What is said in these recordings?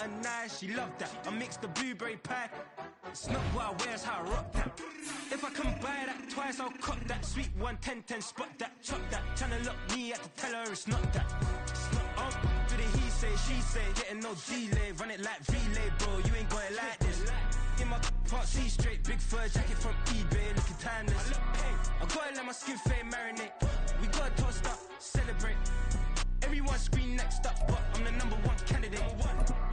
butter nice, she loved that. I mixed the blueberry pie. It's not what I wear, it's how I rock that. If I can buy that twice, I'll cop that. Sweet 110, spot that, chop that. Tryna lock me, at to tell her it's not that. Oh, do the he say, she say, getting no delay. Run it like relay, bro, you ain't got it like this. In my part C straight, big fur jacket from eBay, looking timeless. I gotta let my skin fade marinate. We gotta toast up, celebrate. Everyone scream next up, but I'm the number one candidate.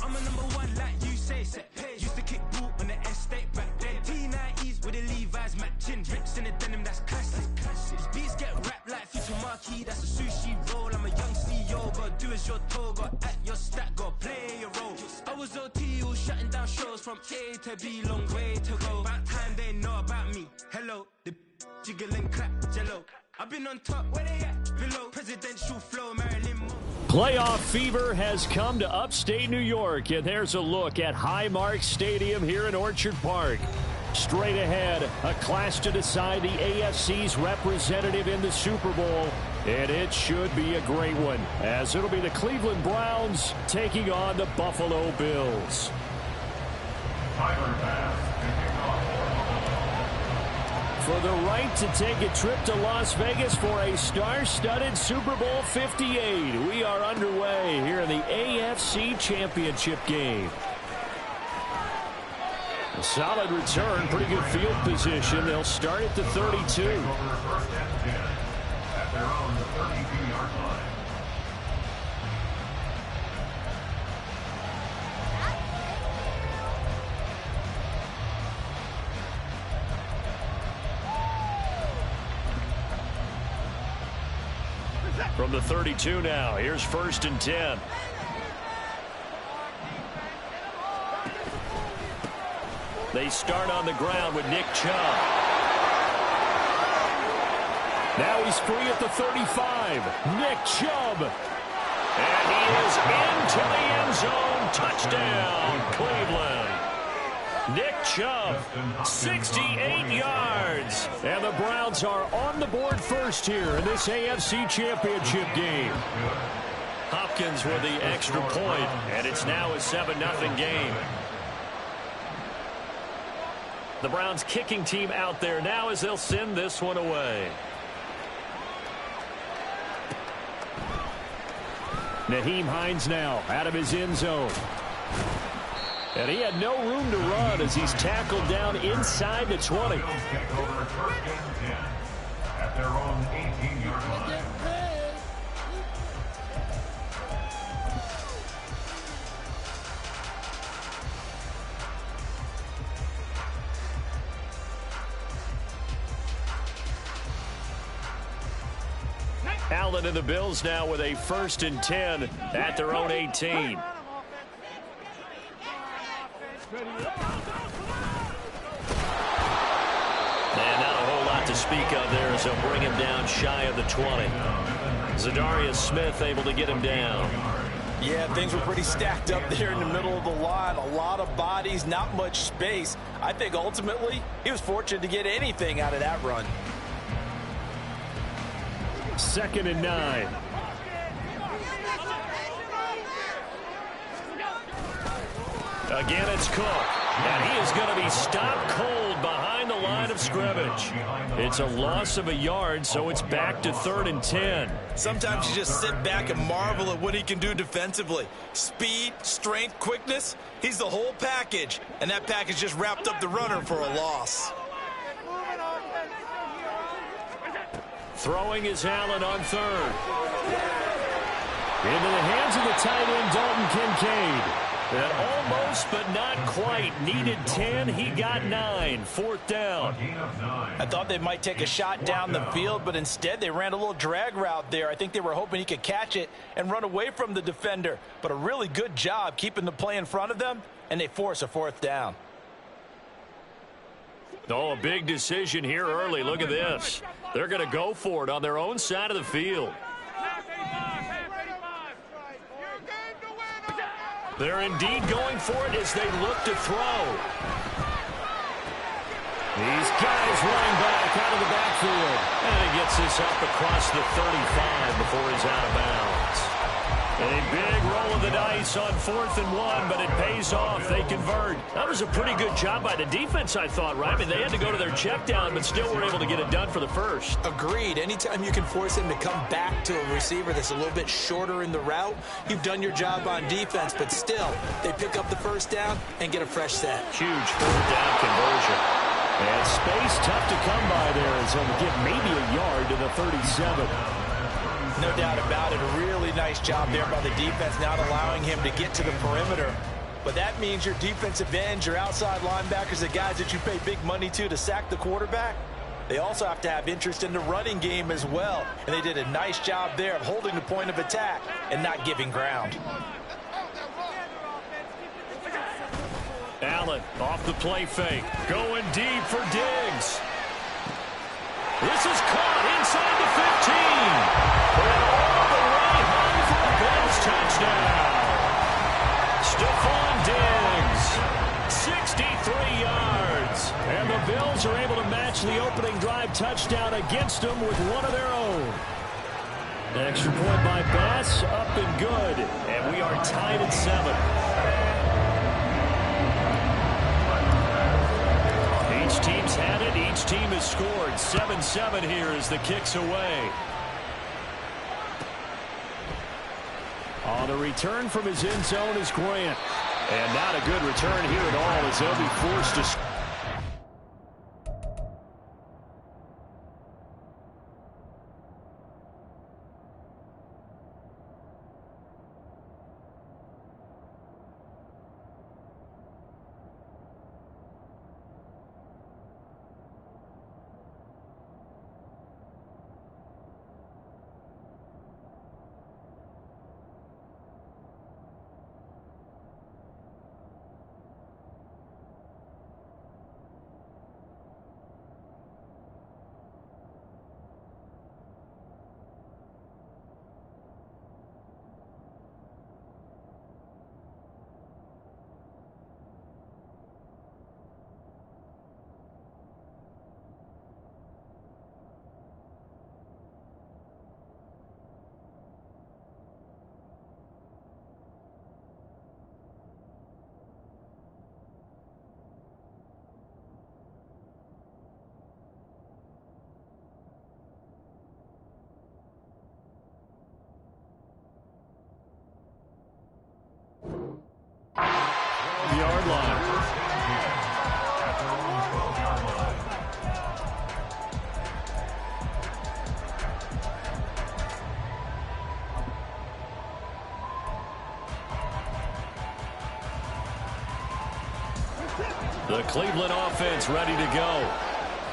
I'm a number one like you say. Set page. Used to kick ball on the estate back then. T90s with the Levi's matching. Rips in the denim, that's classic. These beats get wrapped like Future Marquee. That's a sushi roll. I'm a young CEO. Gotta do as you're told. Gotta act your stat. Gotta play your role. I was OT, all shutting down shows from A to B. Long way to go. About time they know about me. Hello, the jiggle and clap, jello. I've been on top, where they at? Below, presidential flow, Marilyn Monroe. Playoff fever has come to upstate New York, and there's a look at Highmark Stadium here in Orchard Park. Straight ahead, a clash to decide the AFC's representative in the Super Bowl, and it should be a great one, as it'll be the Cleveland Browns taking on the Buffalo Bills. For the right to take a trip to Las Vegas for a star-studded Super Bowl 58. We are underway here in the AFC Championship game. A solid return, pretty good field position. They'll start at the 32. At their own 32-yard line. From the 32 now, here's 1st and 10. They start on the ground with Nick Chubb. Now he's free at the 35. Nick Chubb. And he is into the end zone. Touchdown, Cleveland. Nick Chubb, 68 yards. And the Browns are on the board first here in this AFC Championship game. Hopkins with the extra point, and it's now a 7-0 game. The Browns kicking team out there now as they'll send this one away. Nyheim Hines now out of his end zone. And he had no room to run as he's tackled down inside the 20. At their own 18-yard line. Allen and the Bills now with a 1st and 10 at their own 18. And not a whole lot to speak of there as they'll bring him down shy of the 20. Zadarius Smith able to get him down. Yeah, things were pretty stacked up there in the middle of the line. A lot of bodies, not much space. I think ultimately he was fortunate to get anything out of that run. 2nd and 9. Again, it's Cook. And he is going to be stopped cold behind the line of scrimmage. It's a loss of a yard, so it's back to 3rd and 10. Sometimes you just sit back and marvel at what he can do defensively. Speed, strength, quickness. He's the whole package. And that package just wrapped up the runner for a loss. Throwing is Allen on 3rd. Into the hands of the tight end, Dalton Kincaid. And almost, but not quite. Needed 10. He got 9. 4th down. I thought they might take a shot down the field, but instead they ran a little drag route there. I think they were hoping he could catch it and run away from the defender. But a really good job keeping the play in front of them, and they force a 4th down. Oh, a big decision here early. Look at this. They're going to go for it on their own side of the field. They're indeed going for it as they look to throw. These guys running back out of the backfield. And he gets this up across the 35 before he's out of bounds. A big roll of the dice on 4th and 1, but it pays off. They convert. That was a pretty good job by the defense, I thought, right? I mean, they had to go to their check down, but still were able to get it done for the first. Agreed. Anytime you can force him to come back to a receiver that's a little bit shorter in the route, you've done your job on defense, but still, they pick up the first down and get a fresh set. Huge 4th down conversion. And space tough to come by there as he'll get maybe a yard to the 37. No doubt about it. A really nice job there by the defense, not allowing him to get to the perimeter. But that means your defensive ends, your outside linebackers, the guys that you pay big money to sack the quarterback, they also have to have interest in the running game as well. And they did a nice job there of holding the point of attack and not giving ground. Allen off the play fake. Going deep for Diggs. This is caught inside the 15. And all the way home for a Bills touchdown. Stephon Diggs, 63 yards. And the Bills are able to match the opening drive touchdown against them with one of their own. Extra point by Bass, up and good. And we are tied at 7. Each team's had it. Each team has scored. 7-7 here as the kick's away. On the return from his end zone is Grant. And not a good return here at all as they'll be forced to score. Yard line. The Cleveland offense ready to go.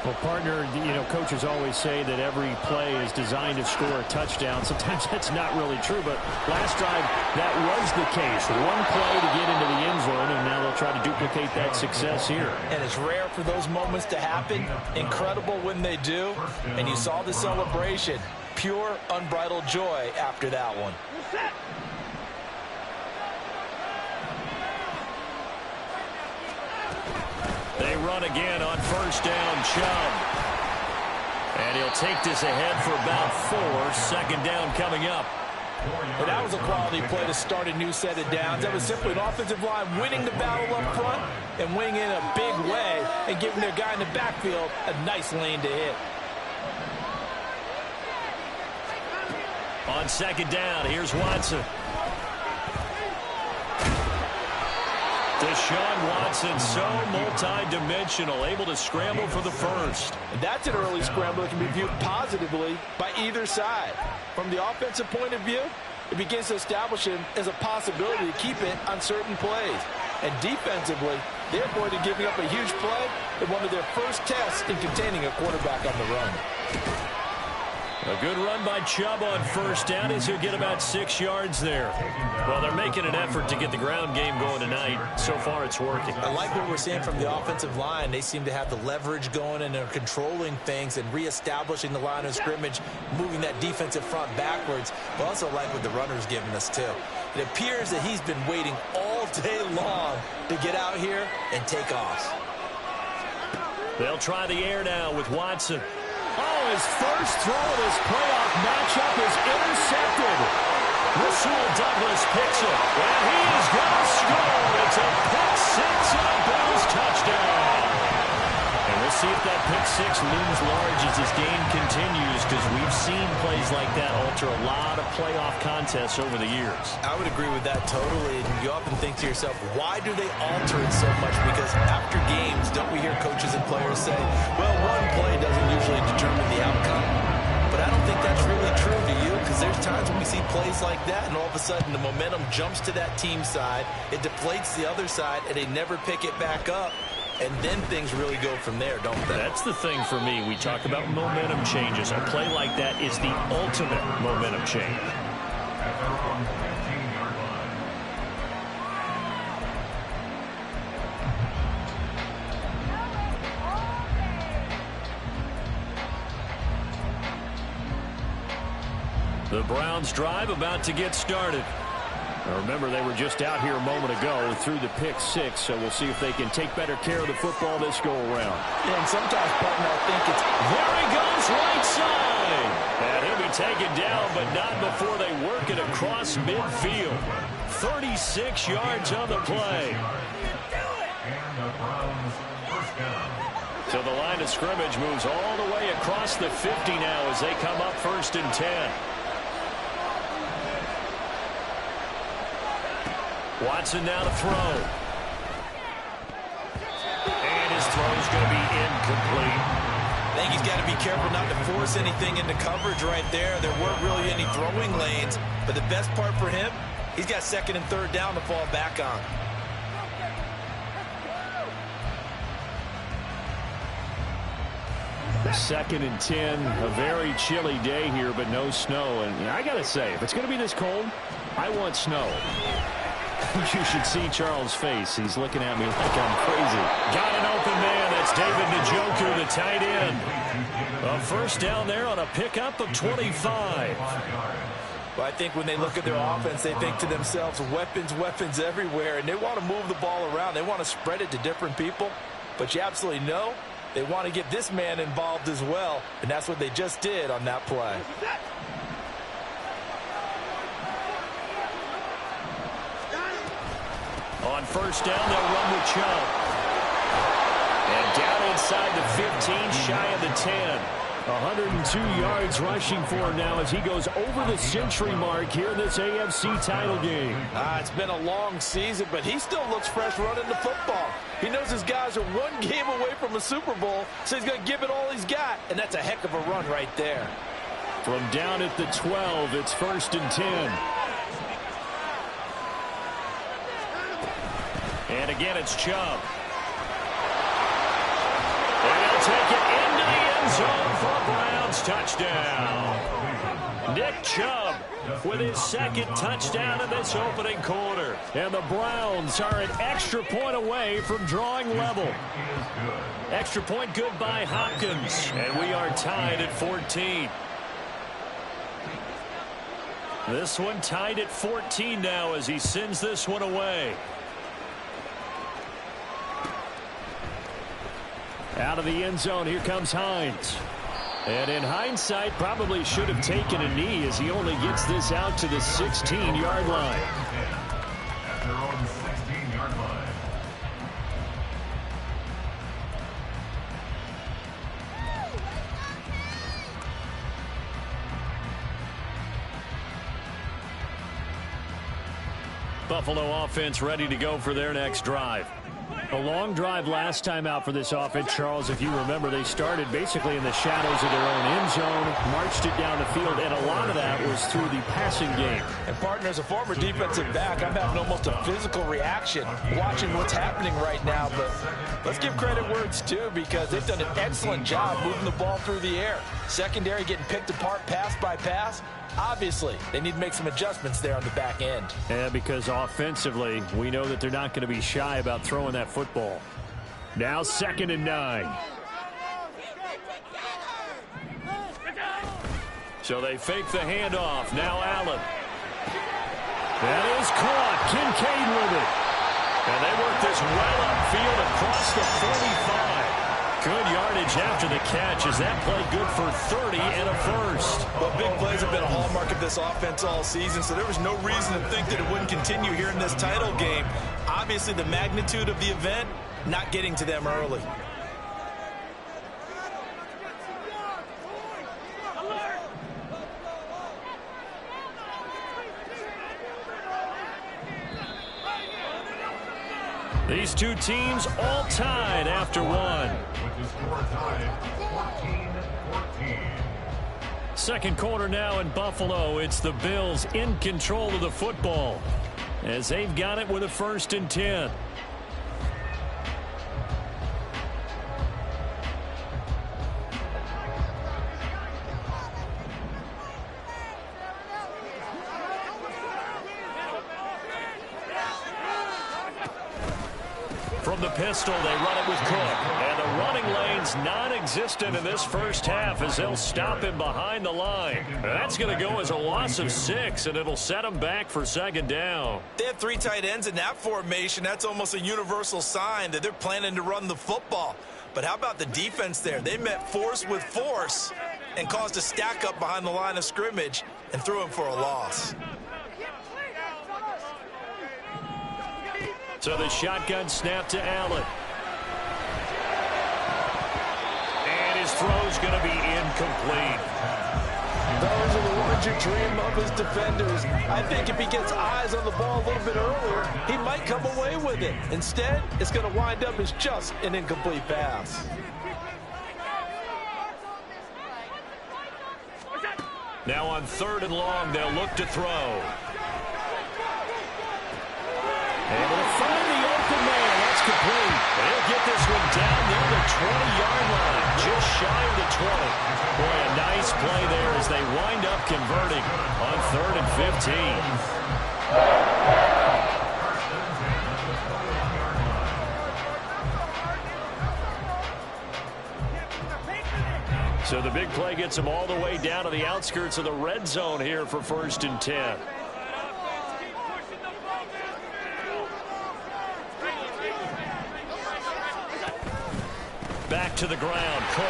Well, partner, coaches always say that every play is designed to score a touchdown. Sometimes that's not really true, but last drive, that was the case. One play to get into the end zone, and now they'll try to duplicate that success here. And it's rare for those moments to happen. Incredible when they do. And you saw the celebration. Pure, unbridled joy after that one. They run again on first down, Chubb. And he'll take this ahead for about 4. Second down coming up. But that was a quality play to start a new set of downs. That was simply an offensive line winning the battle up front and winning in a big way and giving their guy in the backfield a nice lane to hit. On second down, here's Watson. Deshaun Watson, so multi-dimensional, able to scramble for the first. And that's an early scramble that can be viewed positively by either side. From the offensive point of view, it begins to establish him as a possibility to keep it on certain plays. And defensively, they're going to give up a huge play in one of their first tests in containing a quarterback on the run. A good run by Chubb on first down as he'll get about 6 yards there. Well, they're making an effort to get the ground game going tonight. So far, it's working. I like what we're seeing from the offensive line. They seem to have the leverage going and they're controlling things and reestablishing the line of scrimmage, moving that defensive front backwards. But also like what the runner's giving us, too. It appears that he's been waiting all day long to get out here and take off. They'll try the air now with Watson. Oh, his first throw of this playoff matchup is intercepted. Rasul Douglas picks it, and he is going to score. It's a pick six and a Bills touchdown. And we'll see if that pick six looms large as this game continues, because we've seen plays like that alter a lot of playoff contests over the years. I would agree with that totally. And you often think to yourself, why do they alter it so much? Because after games, don't we hear coaches and players say, well, one play doesn't usually determine the outcome. But I don't think that's really true to you, because there's times when we see plays like that, and all of a sudden the momentum jumps to that team side, it deflates the other side, and they never pick it back up. And then things really go from there, don't they? That's the thing for me. We talk about momentum changes. A play like that is the ultimate momentum change. The Browns drive about to get started. Now remember, they were just out here a moment ago through the pick six, so we'll see if they can take better care of the football this go-around. Yeah, and sometimes, partner, I think it's... There he goes, right side! And he'll be taken down, but not before they work it across midfield. 36 yards on the play. So the line of scrimmage moves all the way across the 50 now as they come up 1st and 10. Watson now to throw. And his throw's going to be incomplete. I think he's got to be careful not to force anything into coverage right there. There weren't really any throwing lanes. But the best part for him, he's got 2nd and 3rd down to fall back on. The 2nd and 10, a very chilly day here, but no snow. And I got to say, if it's going to be this cold, I want snow. You should see Charles' face. He's looking at me like I'm crazy. Got an open man. That's David Njoku, the tight end. A 1st down there on a pickup of 25. Well, I think when they look at their offense, they think to themselves, weapons, weapons everywhere, and they want to move the ball around. They want to spread it to different people. But you absolutely know they want to get this man involved as well, and that's what they just did on that play. On 1st down, they'll run with Chubb. And down inside the 15, shy of the 10. 102 yards rushing for him now as he goes over the century mark here in this AFC title game. It's been a long season, but he still looks fresh running the football. He knows his guys are one game away from a Super Bowl, so he's going to give it all he's got, and that's a heck of a run right there. From down at the 12, it's 1st and 10. And again, it's Chubb. And he'll take it into the end zone for a Browns touchdown. Nick Chubb with his 2nd touchdown in this opening quarter. And the Browns are an extra point away from drawing level. Extra point good by Hopkins. And we are tied at 14. This one tied at 14 now as he sends this one away. Out of the end zone, here comes Hines. And in hindsight, probably should have taken a knee as he only gets this out to the 16-yard line. Buffalo offense ready to go for their next drive. A long drive last time out for this offense, Charles. If you remember, they started basically in the shadows of their own end zone, marched it down the field, and a lot of that was through the passing game. And, partner, as a former defensive back, I'm having almost a physical reaction watching what's happening right now. But let's give credit where it's due, because they've done an excellent job moving the ball through the air. Secondary getting picked apart pass by pass. Obviously, they need to make some adjustments there on the back end. Yeah, because offensively, we know that they're not going to be shy about throwing that football. Now 2nd and 9. So they fake the handoff. Now Allen. That is caught. Kincaid with it. And they work this well upfield across the 45. Good yardage after the catch. Is that play good for 30 and a first? Well, big plays have been a hallmark of this offense all season, so there was no reason to think that it wouldn't continue here in this title game. Obviously, the magnitude of the event not getting to them early. These two teams all tied after one. Second quarter now in Buffalo. It's the Bills in control of the football as they've got it with a 1st and 10. From the pistol, they run it with Cook. And the running lane's non-existent in this first half as they'll stop him behind the line. That's going to go as a loss of 6, and it'll set him back for 2nd down. They have 3 tight ends in that formation. That's almost a universal sign that they're planning to run the football. But how about the defense there? They met force with force and caused a stack up behind the line of scrimmage and threw him for a loss. So the shotgun snap to Allen. And his throw's going to be incomplete. Those are the ones you dream of as defenders. I think if he gets eyes on the ball a little bit earlier, he might come away with it. Instead, it's going to wind up as just an incomplete pass. Now on 3rd and long, they'll look to throw. Able to find the open man. That's complete. They'll get this one down near the 20-yard line, just shy of the 20. Boy, a nice play there as they wind up converting on 3rd and 15. So the big play gets them all the way down to the outskirts of the red zone here for 1st and 10. Back to the ground, Cook.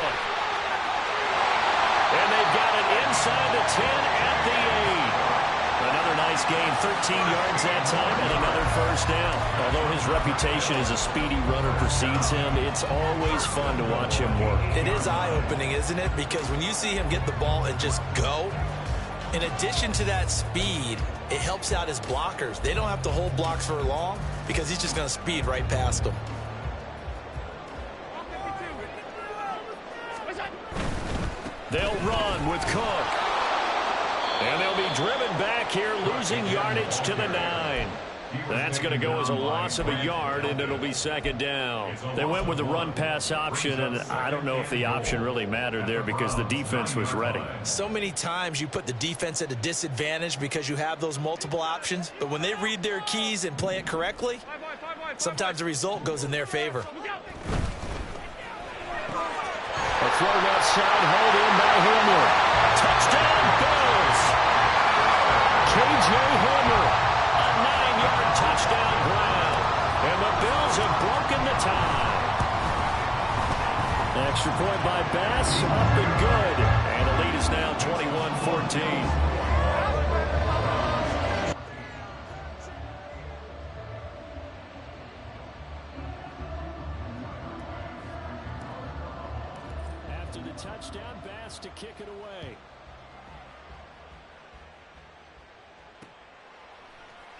And they've got it inside the 10 at the 8. Another nice gain, 13 yards that time, and another 1st down. Although his reputation as a speedy runner precedes him, it's always fun to watch him work. It is eye-opening, isn't it? Because when you see him get the ball and just go, in addition to that speed, it helps out his blockers. They don't have to hold blocks for long because he's just going to speed right past them. They'll run with Cook. And they'll be driven back here, losing yardage to the 9. That's going to go as a loss of a yard, and it'll be 2nd down. They went with the run-pass option, and I don't know if the option really mattered there because the defense was ready. So many times you put the defense at a disadvantage because you have those multiple options, but when they read their keys and play it correctly, sometimes the result goes in their favor. A throw left side, held in by Hamler. Touchdown, Bills! K.J. Hamler, a 9-yard touchdown ground. And the Bills have broken the tie. Extra point by Bass, up and good. And the lead is now 21-14. Touchdown, Bass to kick it away.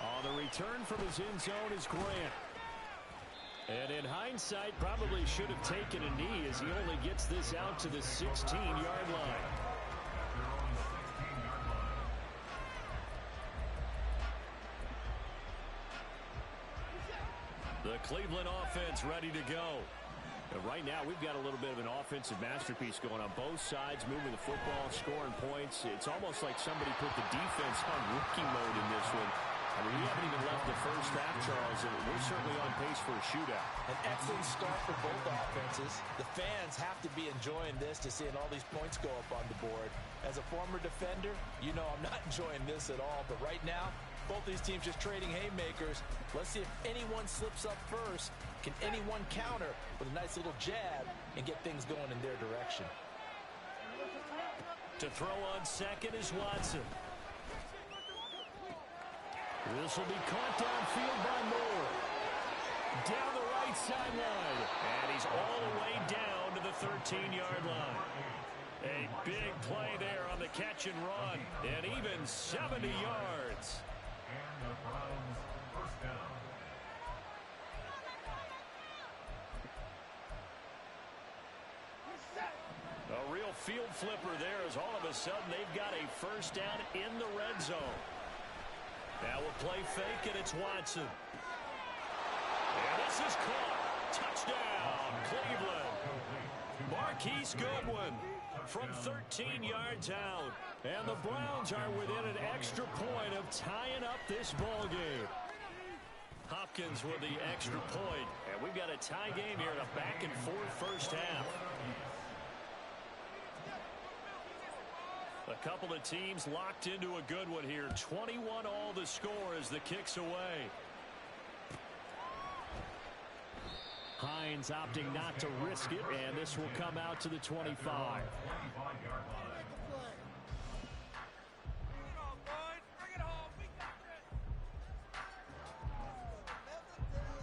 On the return from his end zone is Grant. And in hindsight, probably should have taken a knee as he only gets this out to the 16-yard line. The Cleveland offense ready to go. Right now, we've got a little bit of an offensive masterpiece going on both sides, moving the football, scoring points. It's almost like somebody put the defense on rookie mode in this one. I mean, we haven't even left the first half, Charles, and we're certainly on pace for a shootout. An excellent start for both offenses. The fans have to be enjoying this to seeing all these points go up on the board. As a former defender, you know I'm not enjoying this at all, but right now, both these teams just trading haymakers. Let's see if anyone slips up first. Can anyone counter with a nice little jab and get things going in their direction? To throw on second is Watson. This will be caught downfield by Moore. Down the right sideline. And he's all the way down to the 13-yard line. A big play there on the catch and run. And even 70 yards. And the Browns first down. A real field flipper there as all of a sudden they've got a first down in the red zone. Now we'll play fake, and it's Watson. And this is caught. Touchdown, Cleveland. Marquise Goodwin from 13 yards out. And the Browns are within an extra point of tying up this ball game. Hopkins with the extra point. And we've got a tie game here in a back-and-forth first half. A couple of teams locked into a good one here. 21 all the score as the kick's away. Hines opting not to risk it, and this will come out to the 25.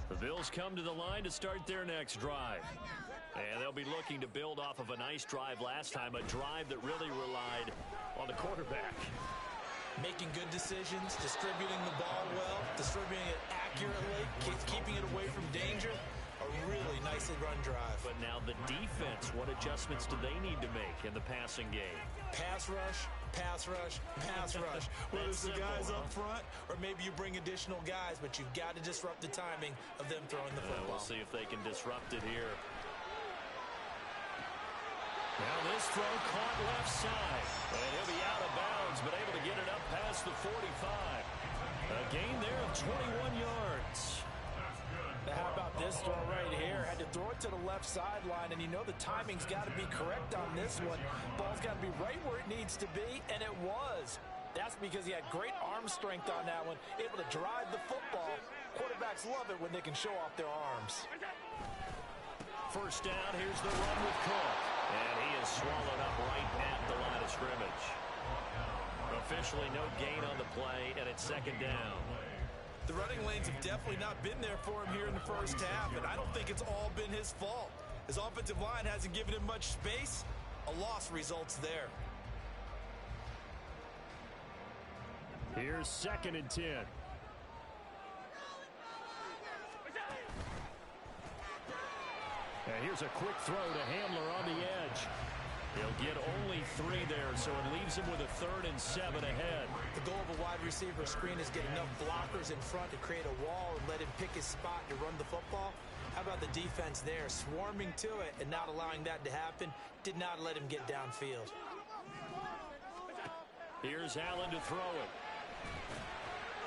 The Bills come to the line to start their next drive. And they'll be looking to build off of a nice drive last time, a drive that really relied on the quarterback. Making good decisions, distributing the ball well, distributing it accurately, keeping it away from danger. A really nicely run drive. But now the defense, what adjustments do they need to make in the passing game? Pass rush, pass rush, pass rush. Whether it's the guys up front or maybe you bring additional guys, but you've got to disrupt the timing of them throwing the football. We'll see if they can disrupt it here. Now this throw caught left side. And he'll be out of bounds, but able to get it up past the 45. A gain there of 21 yards. Now how about this throw right here? Had to throw it to the left sideline, and you know the timing's got to be correct on this one. Ball's got to be right where it needs to be, and it was. That's because he had great arm strength on that one, able to drive the football. Quarterbacks love it when they can show off their arms. First down, here's the run with Cook. And he is swallowed up right at the line of scrimmage. Officially no gain on the play, and it's second down. The running lanes have definitely not been there for him here in the first half, and I don't think it's all been his fault. His offensive line hasn't given him much space. A loss results there. Here's 2nd and 10. And here's a quick throw to Hamler on the edge. He'll get only 3 there, so it leaves him with a 3rd and 7 ahead. The goal of a wide receiver screen is get enough blockers in front to create a wall and let him pick his spot to run the football. How about the defense there, swarming to it and not allowing that to happen? Did not let him get downfield. Here's Allen to throw it.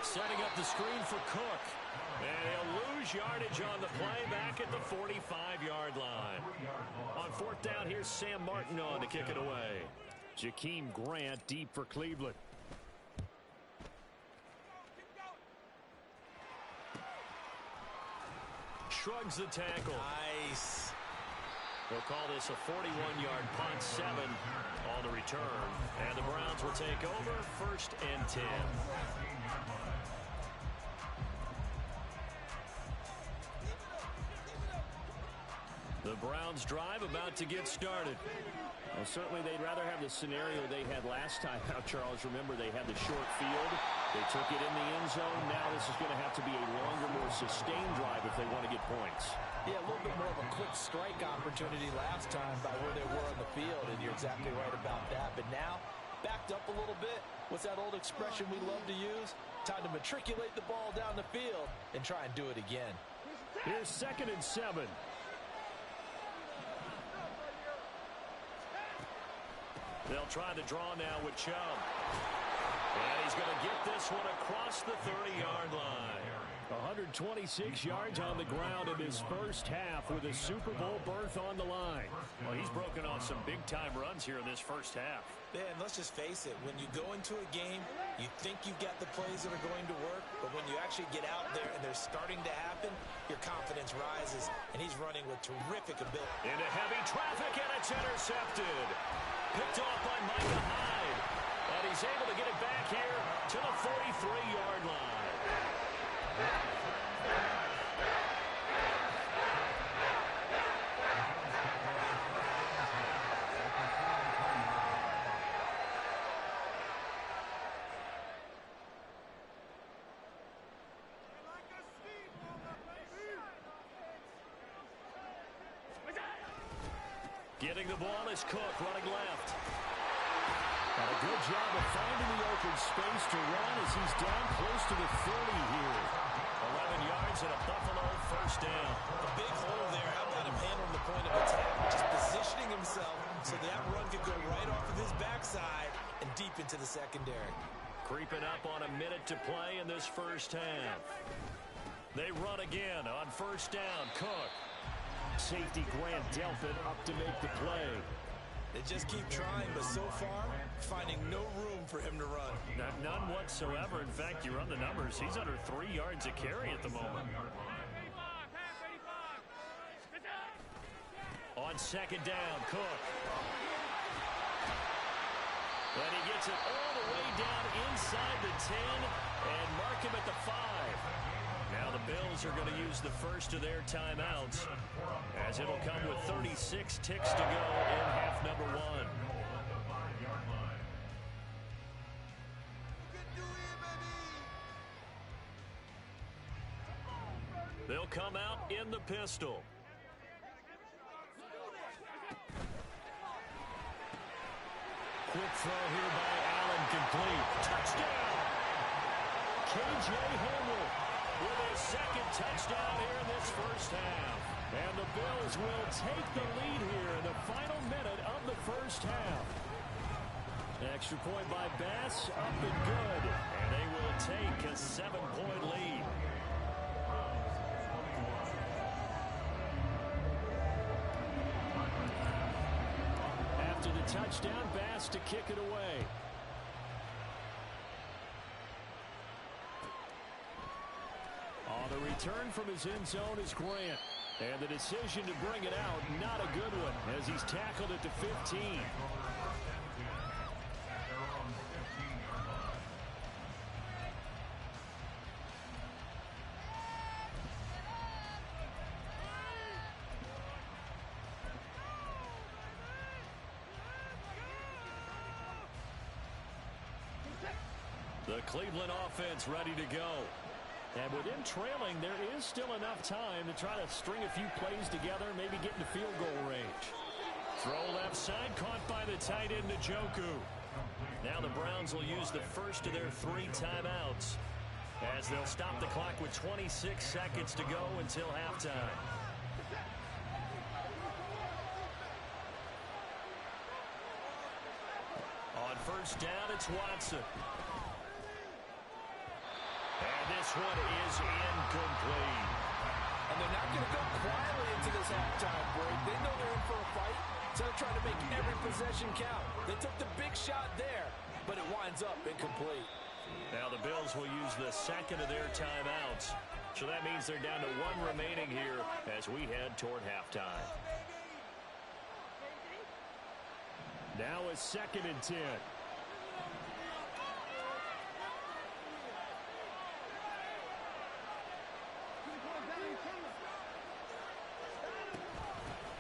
Setting up the screen for Cook. And he'll lose yardage on the play back at the 45-yard line. On 4th down, here's Sam Martin on to kick it away. Jakeem Grant deep for Cleveland. Shrugs the tackle. Nice. We'll call this a 41-yard punt, 7 on the return. And the Browns will take over 1st and 10. The Browns drive about to get started. Well, certainly they'd rather have the scenario they had last time out, Charles. Remember, they had the short field. They took it in the end zone. Now this is going to have to be a longer, more sustained drive if they want to get points. Yeah, a little bit more of a quick strike opportunity last time by where they were on the field, and you're exactly right about that. But now, backed up a little bit. What's that old expression we love to use? Time to matriculate the ball down the field and try and do it again. Here's 2nd and 7. They'll try the draw now with Chubb. And he's going to get this one across the 30-yard line. 126 yards on the ground in his first half with a Super Bowl berth on the line. Well, he's broken off some big-time runs here in this first half. Yeah, and let's just face it. When you go into a game, you think you've got the plays that are going to work, but when you actually get out there and they're starting to happen, your confidence confidence rises, and he's running with terrific ability. Into heavy traffic, and it's intercepted. Picked off by Micah Hyde. And he's able to get it back here to the 43-yard line. Getting the ball is Cook running left. And a good job of finding the open space to run as he's down close to the 30 here. 11 yards and a Buffalo first down. A big hole there. How about him handling the point of attack? Just positioning himself so that run could go right off of his backside and deep into the secondary. Creeping up on a minute to play in this first half. They run again on first down. Cook. Safety Grant Delpit up to make the play. They just keep trying, but so far, finding no room for him to run. None whatsoever. In fact, you run the numbers. He's under 3 yards a carry at the moment. On second down, Cook. And he gets it all the way down inside the 10 and mark him at the 5. Now the Bills are going to use the first of their timeouts, as it'll come with 36 ticks to go in half number 1. They'll come out in the pistol. Quick throw here by Allen, complete. Touchdown! K.J. Hamler with his second touchdown here in this first half. And the Bills will take the lead here in the final minute of the first half. Extra point by Bass, up and good. And they will take a 7-point lead. After the touchdown, Bass to kick it away. On the return from his end zone is Grant. And the decision to bring it out, not a good one, as he's tackled at the 15. The Cleveland offense ready to go. And with him trailing, there is still enough time to try to string a few plays together, maybe get into field goal range. Throw left side, caught by the tight end, Njoku. Now the Browns will use the first of their 3 timeouts, as they'll stop the clock with 26 seconds to go until halftime. On first down, it's Watson. And this one is incomplete. And they're not going to go quietly into this halftime break. They know they're in for a fight, so they're trying to make every possession count. They took the big shot there, but it winds up incomplete. Now the Bills will use the second of their timeouts. So that means they're down to 1 remaining here as we head toward halftime. Now a 2nd and 10.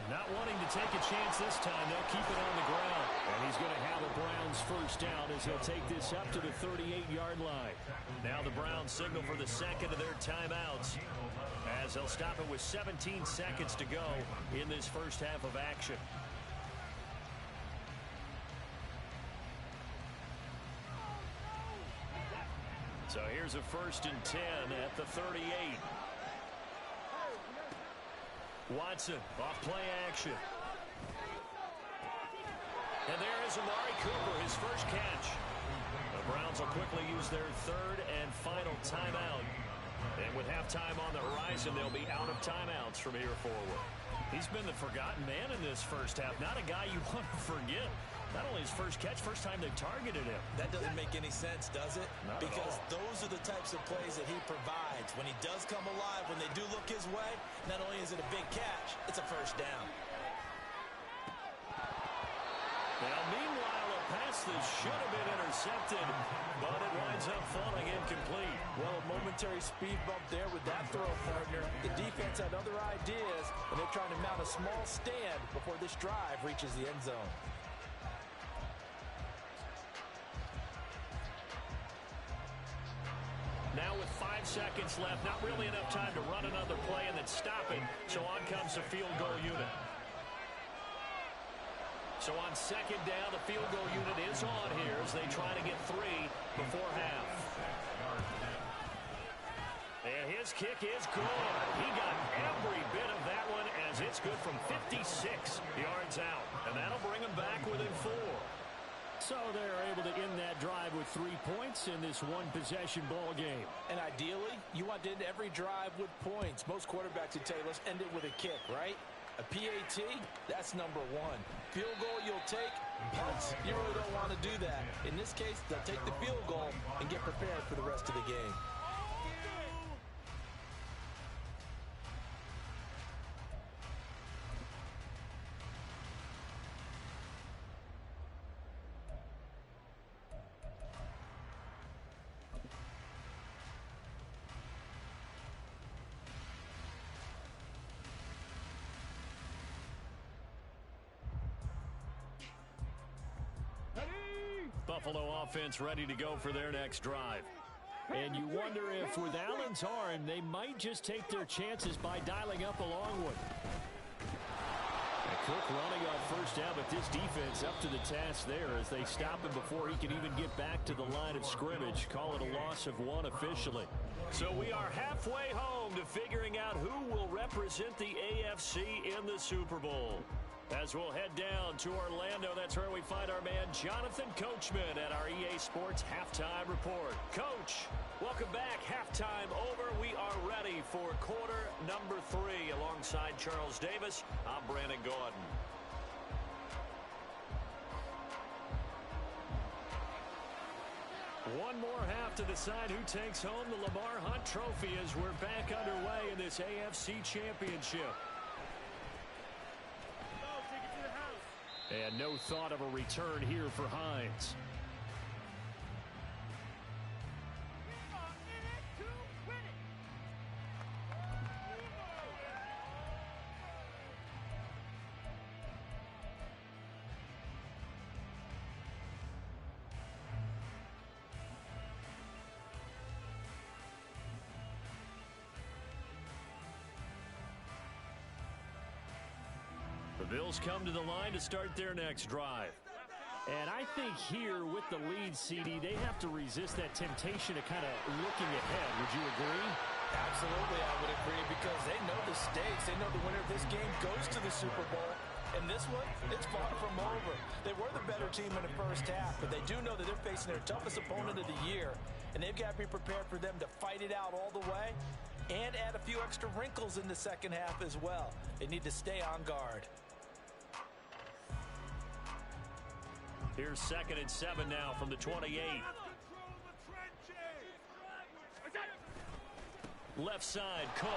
Not wanting to take a chance this time, they'll keep it on the ground. And he's going to have a Browns first down as he'll take this up to the 38-yard line. Now the Browns signal for the second of their timeouts, as they'll stop it with 17 seconds to go in this first half of action. So here's a 1st and 10 at the 38. Watson off play action. And there is Amari Cooper, his first catch. The Browns will quickly use their 3rd and final timeout And with halftime on the horizon, they'll be out of timeouts from here forward. He's been the forgotten man in this first half. Not a guy you want to forget. Not only his first catch, first time they've targeted him. That doesn't make any sense, does it? Not because at all. those are the types of plays that he provides. When he does come alive, when they do look his way, not only is it a big catch, it's a first down. Now, meanwhile, a pass that should have been intercepted, but it winds up falling incomplete. Well, a momentary speed bump there with that throw, partner. The defense had other ideas, and they're trying to mount a small stand before this drive reaches the end zone. Now with 5 seconds left, not really enough time to run another play and then stop it, so on comes the field goal unit. So on second down, the field goal unit is on here as they try to get 3 before half. And his kick is good. He got every bit of that one as it's good from 56 yards out. And that'll bring him back within 4. So they're able to end that drive with 3 points in this one-possession ball game. And ideally, you want to end every drive with points. Most quarterbacks would tell you, let's end it with a kick, right? A PAT, that's number 1. Field goal you'll take, punts, you really don't want to do that. In this case, they'll take the field goal and get prepared for the rest of the game. Buffalo offense ready to go for their next drive. And you wonder if with Allen's arm, they might just take their chances by dialing up a long one. Cook running on first down, but this defense up to the task there as they stop him before he can even get back to the line of scrimmage. Call it a loss of 1 officially. So we are halfway home to figuring out who will represent the AFC in the Super Bowl. As we'll head down to Orlando, that's where we find our man Jonathan Coachman at our EA Sports Halftime Report. Coach, welcome back. Halftime over. We are ready for quarter number 3. Alongside Charles Davis, I'm Brandon Gordon. One more half to decide who takes home the Lamar Hunt Trophy as we're back underway in this AFC Championship. And no thought of a return here for Hines. The Bills come to the line to start their next drive. And I think here with the lead, CD, they have to resist that temptation of kind of looking ahead. Would you agree? Absolutely, I would agree, because they know the stakes. They know the winner of this game goes to the Super Bowl. And this one, it's far from over. They were the better team in the first half, but they do know that they're facing their toughest opponent of the year. And they've got to be prepared for them to fight it out all the way and add a few extra wrinkles in the second half as well. They need to stay on guard. Here's 2nd and 7 now from the 28. Left side, Cook.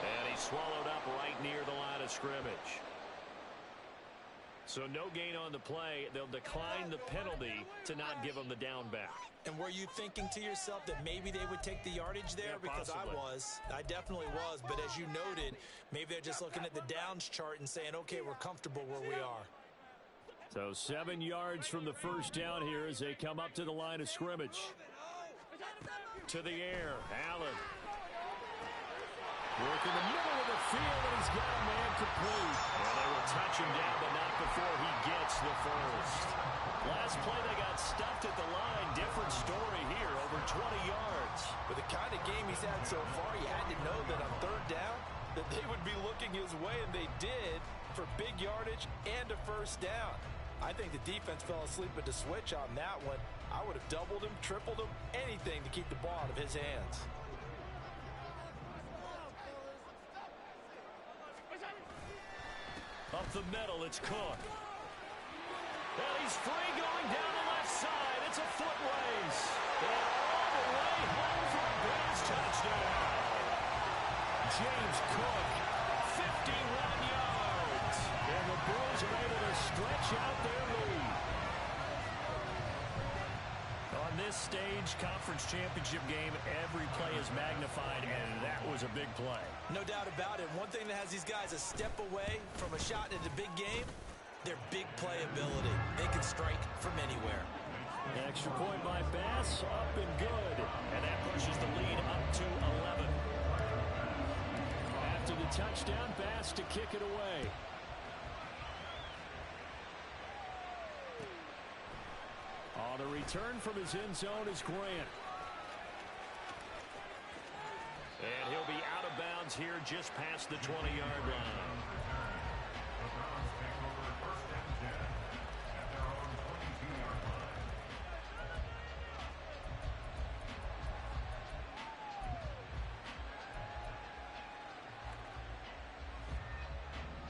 And he's swallowed up right near the line of scrimmage. So no gain on the play. They'll decline the penalty to not give him the down back. And were you thinking to yourself that maybe they would take the yardage there? Yeah, because possibly. I definitely was. But as you noted, maybe they're just looking at the downs chart and saying, okay, we're comfortable where we are. So 7 yards from the first down here as they come up to the line of scrimmage. To the air, Allen. Work in the middle of the field, and he's got a man complete. And they will touch him down, but not before he gets the first. Last play, they got stuffed at the line. Different story here, over 20 yards. With the kind of game he's had so far, you had to know that on third down, that they would be looking his way, and they did, for big yardage and a first down. I think the defense fell asleep at the switch on that one. I would have doubled him, tripled him, anything to keep the ball out of his hands. Up the middle, it's Cook. And he's free going down the left side. It's a foot race. And all the way home for a Browns touchdown. James Cook, 51 yards. And the Bulls are able to stretch out their lead. On this stage, conference championship game, every play is magnified, and that was a big play. No doubt about it. One thing that has these guys a step away from a shot in the big game, their big play ability. They can strike from anywhere. Extra point by Bass, up and good. And that pushes the lead up to 11. After the touchdown, Bass to kick it away. On the return from his end zone is Grant. And he'll be out of bounds here just past the 20-yard line. The Browns take over 1st and 10 at their own 22-yard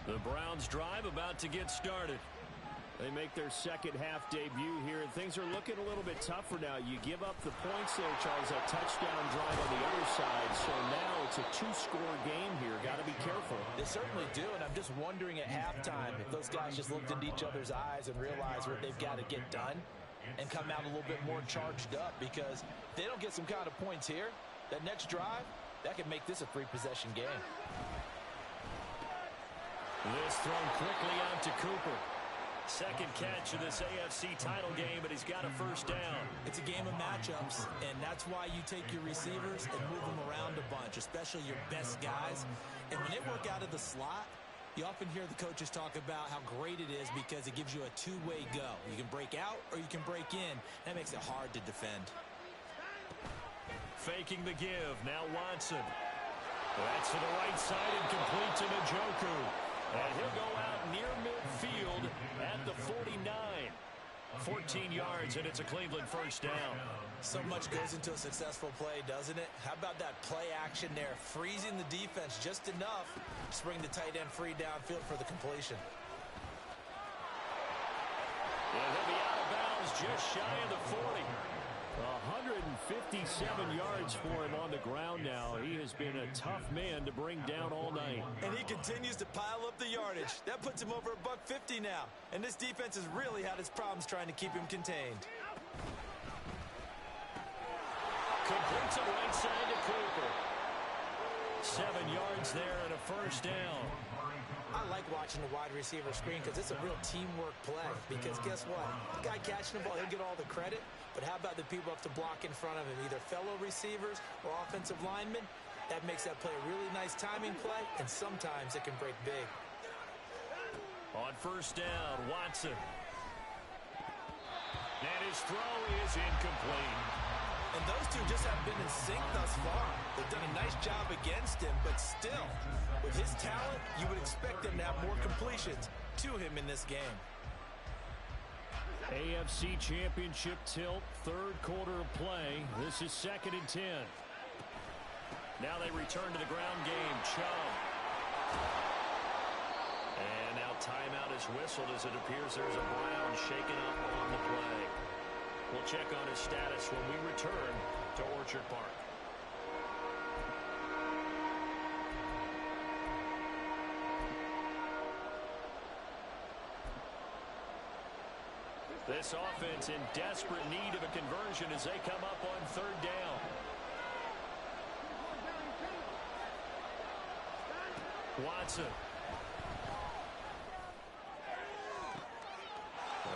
line. The Browns drive about to get started. They make their second half debut here, and things are looking a little bit tougher now. You give up the points there, Charles, that touchdown drive on the other side. So now it's a 2-score game here. Got to be careful. They certainly do, and I'm just wondering at halftime if those guys just looked into each other's eyes and realized what they've got to get done and come out a little bit more charged up, because if they don't get some kind of points here, that next drive, that could make this a 3-possession game. This thrown quickly out to Cooper. Second catch of this AFC title game, but he's got a first down. It's a game of matchups, and that's why you take your receivers and move them around a bunch, especially your best guys. And when they work out of the slot, you often hear the coaches talk about how great it is because it gives you a two-way go. You can break out or you can break in. That makes it hard to defend. Faking the give. Now Watson. That's to the right side and complete to Njoku. And he'll go out near midfield at the 49. 14 yards, and it's a Cleveland first down. So much goes into a successful play, doesn't it? How about that play action there? Freezing the defense just enough to bring the tight end free downfield for the completion. And he'll be out of bounds just shy of the 40. 157 yards for him on the ground now. He has been a tough man to bring down all night. And he continues to pile up the yardage. That puts him over $150 now. And this defense has really had its problems trying to keep him contained. Completes it right side to Cooper. 7 yards there and a first down. I like watching the wide receiver screen because it's a real teamwork play. Because guess what? The guy catching the ball, he'll get all the credit. But how about the people up to block in front of him, either fellow receivers or offensive linemen? That makes that play a really nice timing play, and sometimes it can break big. On first down, Watson. And his throw is incomplete. And those two just have been in sync thus far. They've done a nice job against him, but still, with his talent, you would expect him to have more completions to him in this game. AFC Championship tilt, third quarter of play. This is 2nd and 10. Now they return to the ground game. Chubb. And now timeout is whistled as it appears there's a Brown shaken up on the play. We'll check on his status when we return to Orchard Park. This offense in desperate need of a conversion as they come up on third down. Watson.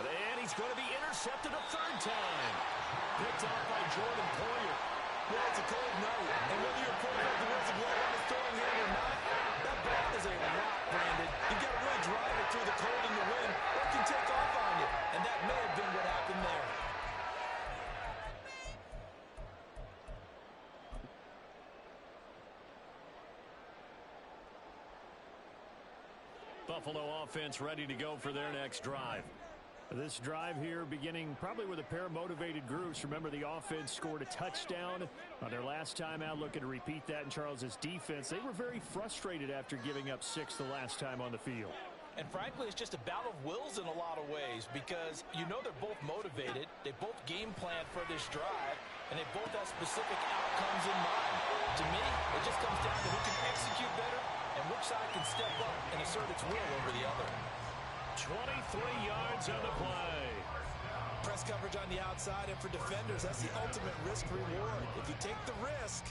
And he's going to be intercepted a third time. Picked off by Jordan Poyer. Well, it's a cold night, and whether you're putting up the Wizard glove on his throwing hand or not, that ball is a rock, Brandon. You've got to really drive it through the cold and the wind, or it can take off on you, and that may have been what happened there. Buffalo offense ready to go for their next drive. This drive here beginning probably with a pair of motivated groups. Remember, the offense scored a touchdown on their last time out. Looking to repeat that in Charles's defense. They were very frustrated after giving up 6 the last time on the field. And frankly, it's just a battle of wills in a lot of ways because you know they're both motivated. They both game plan for this drive, and they both have specific outcomes in mind. To me, it just comes down to who can execute better and which side can step up and assert its will over the other. 23 yards on the play. Press coverage on the outside, and for defenders, that's the ultimate risk-reward. If you take the risk,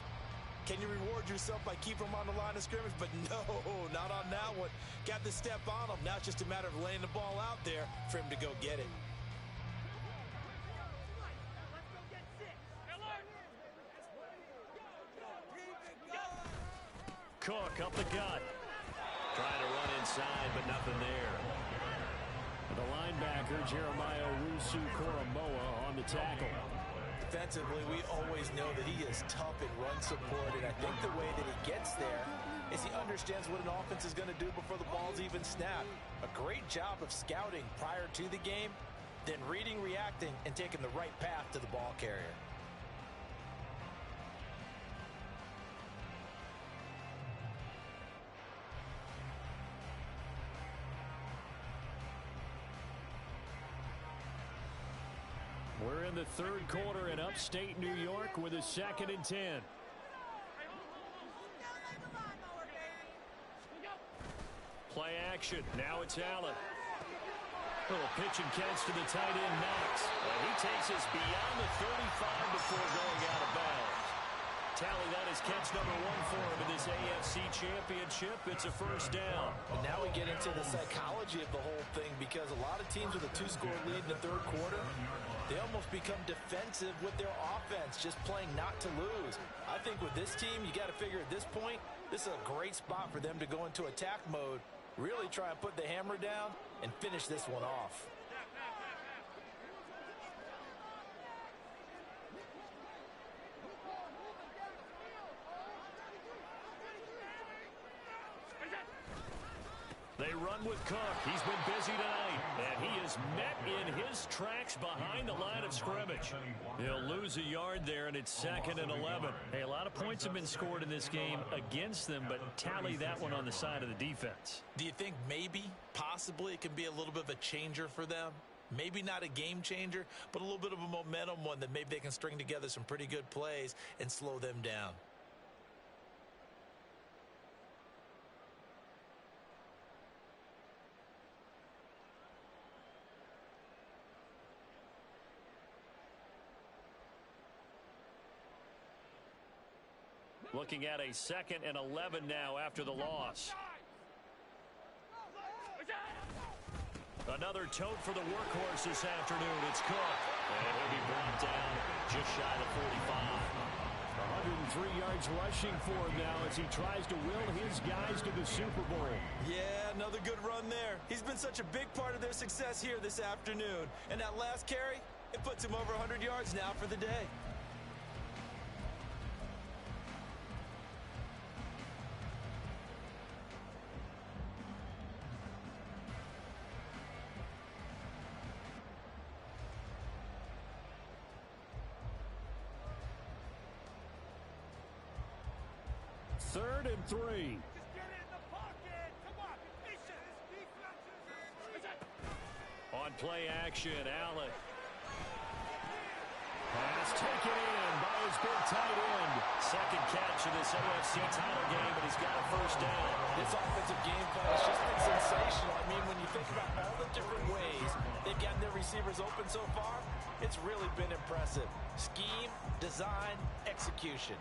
can you reward yourself by keeping them on the line of scrimmage? But no, not on that one. Got the step on him. Now it's just a matter of laying the ball out there for him to go get it. Cook up the gut. Trying to run inside, but nothing there. The linebacker, Jeremiah Owusu-Koramoah, on the tackle. Defensively, we always know that he is tough in run support, and I think the way that he gets there is he understands what an offense is going to do before the ball's even snapped. A great job of scouting prior to the game, then reading, reacting, and taking the right path to the ball carrier. We're in the third quarter in upstate New York with a 2nd and 10. Play action. Now it's Allen. Little pitch and catch to the tight end, Knox. And he takes us beyond the 35 before going out of bounds. Tally, that is catch number 1 for him in this AFC Championship. It's a first down. And now we get into the psychology of the whole thing because a lot of teams with a 2-score lead in the third quarter, they almost become defensive with their offense, just playing not to lose. I think with this team, you got to figure at this point, this is a great spot for them to go into attack mode, really try and put the hammer down and finish this one off. They run with Cook. He's been busy tonight. And he is met in his tracks behind the line of scrimmage. He'll lose a yard there, and it's 2nd and 11. Hey, a lot of points have been scored in this game against them, but Tally that one on the side of the defense. Do you think maybe, possibly, it can be a little bit of a changer for them? Maybe not a game changer, but a little bit of a momentum one that maybe they can string together some pretty good plays and slow them down. Looking at a 2nd and 11 now after the loss. Another tote for the workhorse this afternoon. It's Cook. And he'll be brought down just shy of 45. 103 yards rushing for him now as he tries to will his guys to the Super Bowl. Yeah, another good run there. He's been such a big part of their success here this afternoon. And that last carry, it puts him over 100 yards now for the day. Third and 3. Just get it in the pocket. Come on, On play action, Allen. Pass taken in by his big tight end. Second catch of this NFC title game, and he's got a first down. This offensive game plan has just been sensational. I mean, when you think about all the different ways they've gotten their receivers open so far, it's really been impressive. Scheme, design, execution.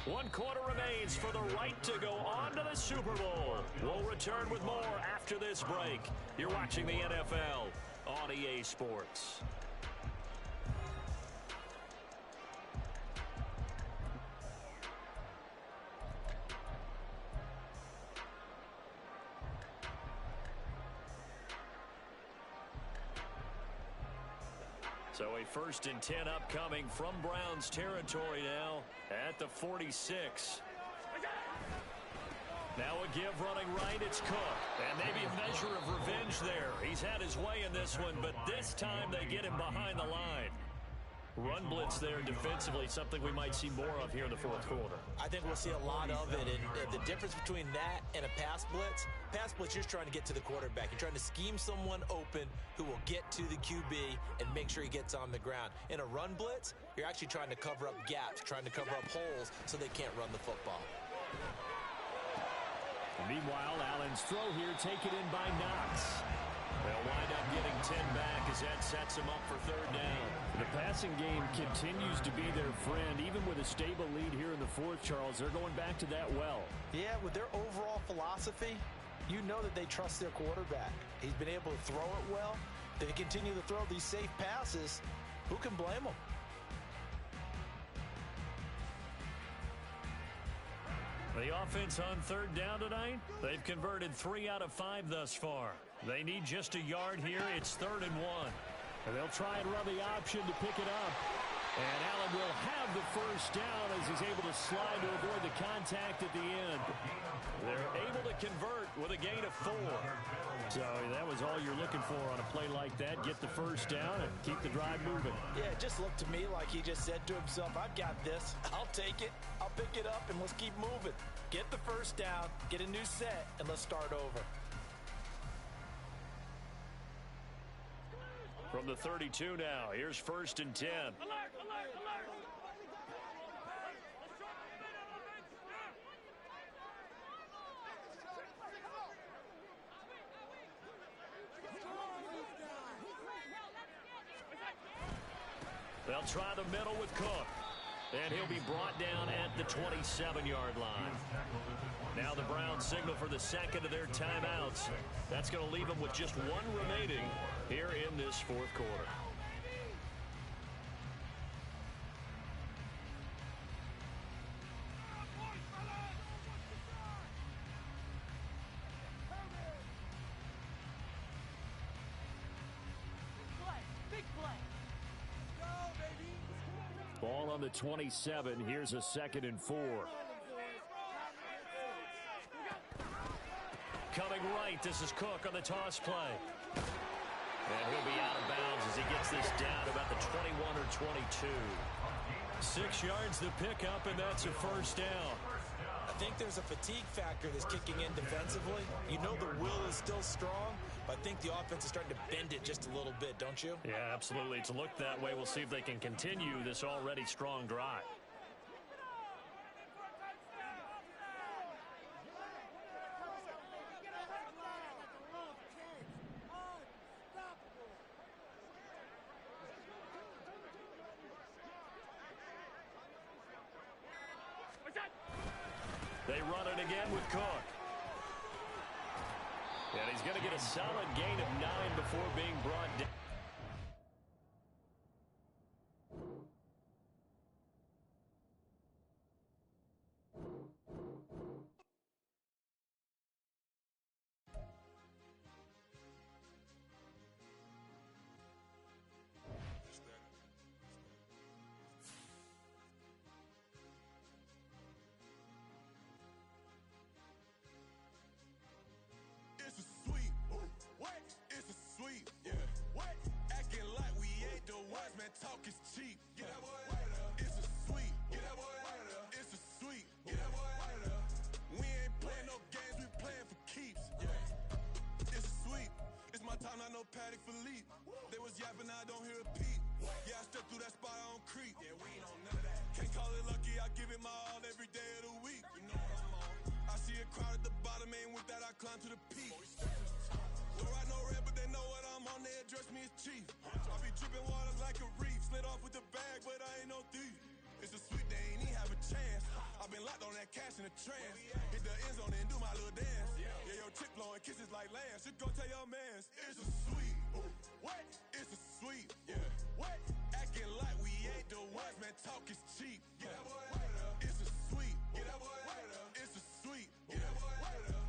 One quarter remains for the right to go on to the Super Bowl. We'll return with more after this break. You're watching the NFL on EA Sports. So a 1st and 10 upcoming from Browns territory now at the 46. Now a give running right, it's Cook. And maybe a measure of revenge there. He's had his way in this one, but this time they get him behind the line. Run blitz there defensively, something we might see more of here in the 4th quarter. I think we'll see a lot of it, and the difference between that and a pass blitz, you're just trying to get to the quarterback. You're trying to scheme someone open who will get to the QB and make sure he gets on the ground. In a run blitz, you're actually trying to cover up gaps, trying to cover up holes so they can't run the football. Meanwhile, Allen's throw here taken in by Knox. They'll wind up getting 10 back as that sets him up for 3rd down. The passing game continues to be their friend. Even with a stable lead here in the 4th, Charles, they're going back to that well. Yeah, with their overall philosophy, you know that they trust their quarterback. He's been able to throw it well. They continue to throw these safe passes. Who can blame them? The offense on 3rd down tonight, they've converted 3 out of 5 thus far. They need just a yard here. It's 3rd and 1. And they'll try and run the option to pick it up. And Allen will have the 1st down as he's able to slide to avoid the contact at the end. They're able to convert with a gain of 4. So that was all you're looking for on a play like that. Get the 1st down and keep the drive moving. Yeah, it just looked to me like he just said to himself, I've got this. I'll take it. I'll pick it up, and let's keep moving. Get the 1st down, get a new set, and let's start over. From the 32 now, here's 1st and 10. Alert, alert, alert. They'll try the middle with Cook. And he'll be brought down at the 27-yard line. Now the Browns signal for the 2nd of their timeouts. That's going to leave them with just 1 remaining here in this 4th quarter. Ball on the 27. Here's a 2nd and 4. Coming right, this is Cook on the toss play. And he'll be out of bounds as he gets this down about the 21 or 22. 6 yards the pickup, and that's a 1st down. I think there's a fatigue factor that's kicking in defensively. You know the will is still strong, but I think the offense is starting to bend it just a little bit, don't you? Yeah, absolutely. It's looked that way. We'll see if they can continue this already strong drive. They run it again with Cook. And he's going to get a solid gain of 9 before being brought down. It's a sweet, what? It's a sweet, yeah. What? Acting like we ain't the ones, man. Talk is cheap. Get that boy out of there. It's a sweet, get that boy out of there. It's a sweet, get that boy out of there. We ain't playing no games, we playing for keeps. Yeah. It's a sweet. It's my time, not no Paddock Philippe. They was yapping, I don't hear a peep. Yeah, I stepped through that spot, I don't creep. Yeah, we ain't on none of that. Can't call it lucky, I give it my all every day of the week. You know what I'm on. I see a crowd at the bottom, and with that I climb to the peak. Don't ride no red, but they know what I'm on, they address me as chief. I be dripping water like a reef, slid off with the bag, but I ain't no thief. It's a sweet, they ain't even have a chance. I've been locked on that cash in a trance. Hit the end zone and do my little dance. Yeah, your chick blowing kisses like Lance. You go tell your mans. It's a sweet. What? It's a sweet. Yeah. What? Acting like we ain't the ones, man. Talk is cheap. Get that boy out of there. It's a sweet. Get that boy out of there. It's a sweet. Get that boy out of there.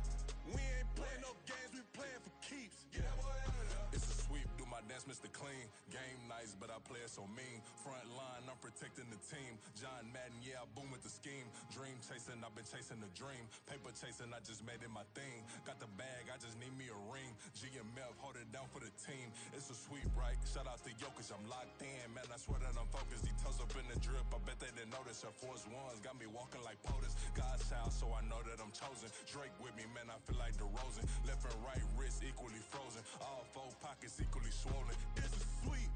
We ain't playing no games, we playing for keeps. Get that boy out of there. It's a sweep. Do my dance, Mr. Clean. Game nice, but I player so mean. Front line, I'm protecting the team. John Madden, yeah, I boom with the scheme. Dream chasing, I've been chasing the dream. Paper chasing, I just made it my thing. Got the bag, I just need me a ring. GMF, hold it down for the team. It's a sweep, right? Shout out to Jokic, I'm locked in. Man, I swear that I'm focused. He toes up in the drip, I bet they didn't notice. Air Force Ones got me walking like POTUS. God's child, so I know that I'm chosen. Drake with me, man, I feel like DeRozan. Left and right wrist equally frozen. All four pockets equally swollen. It's a sweep.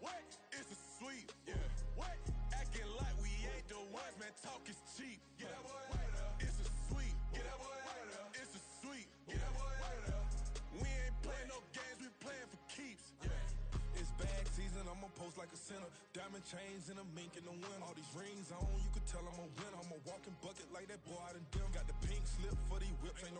What? It's a sweep. Yeah. What? Acting like we ain't the ones, man. Talk is cheap. Yeah. Get that boy out of there. It's a sweep. Get that boy out of there. It's a sweep. Get that boy out of there. We ain't playing no games, we playing for keeps. Yeah. It's bag season, I'ma post like a sinner. Diamond chains and a mink in the winter. All these rings on, you could tell I'm a